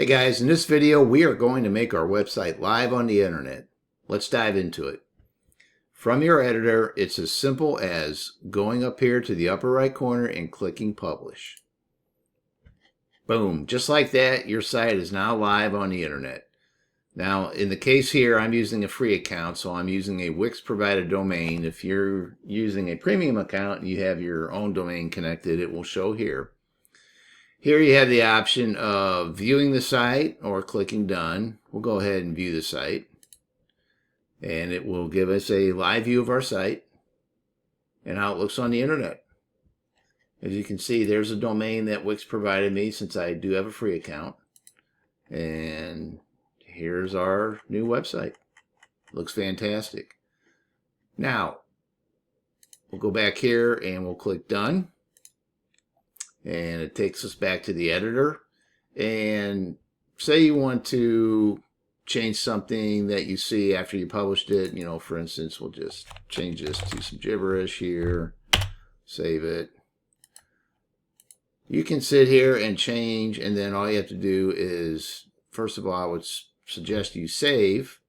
Hey guys, in this video we are going to make our website live on the internet. Let's dive into it. From your editor, it's as simple as going up here to the upper right corner and clicking publish. Boom, just like that, your site is now live on the internet. Now, in the case here, I'm using a free account, so I'm using a Wix provided domain. If you're using a premium account and you have your own domain connected, it will show here. Here you have the option of viewing the site or clicking done. We'll go ahead and view the site. And it will give us a live view of our site and how it looks on the internet. As you can see, there's a domain that Wix provided me since I do have a free account. And here's our new website. Looks fantastic. Now, we'll go back here and we'll click done. And it takes us back to the editor. And say you want to change something that you see after you published it. You know, for instance, we'll just change this to some gibberish here. Save it. You can sit here and change, and then all you have to do is, first of all, I would suggest you save.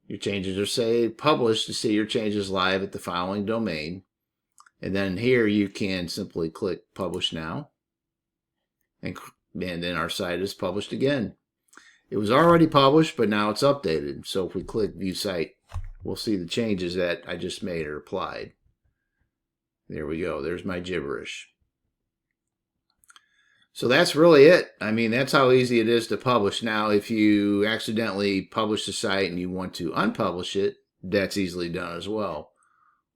Your changes are saved. Publish to see your changes live at the following domain. And then here you can simply click Publish Now. And then our site is published again. It was already published, but now it's updated. So if we click View Site, we'll see the changes that I just made are applied. There we go. There's my gibberish. So that's really it. I mean, that's how easy it is to publish. Now, if you accidentally publish the site and you want to unpublish it, that's easily done as well.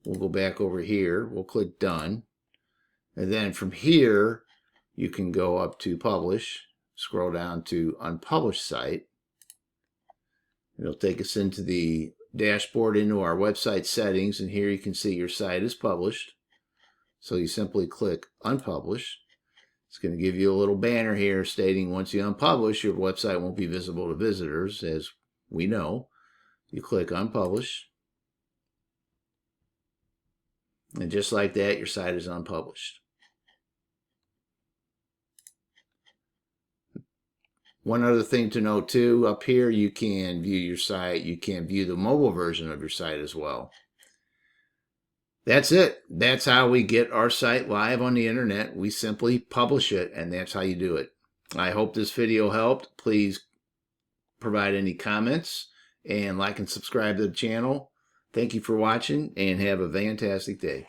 We'll go back over here. We'll click Done. And then from here, you can go up to Publish, scroll down to Unpublished Site. It'll take us into the dashboard, into our website settings, and here you can see your site is published. So you simply click Unpublish. It's going to give you a little banner here stating once you unpublish, your website won't be visible to visitors, as we know. You click Unpublish. And just like that, your site is unpublished. One other thing to note too, up here you can view your site. You can view the mobile version of your site as well. That's it. That's how we get our site live on the internet. We simply publish it, and that's how you do it. I hope this video helped. Please provide any comments and like and subscribe to the channel. Thank you for watching, and have a fantastic day.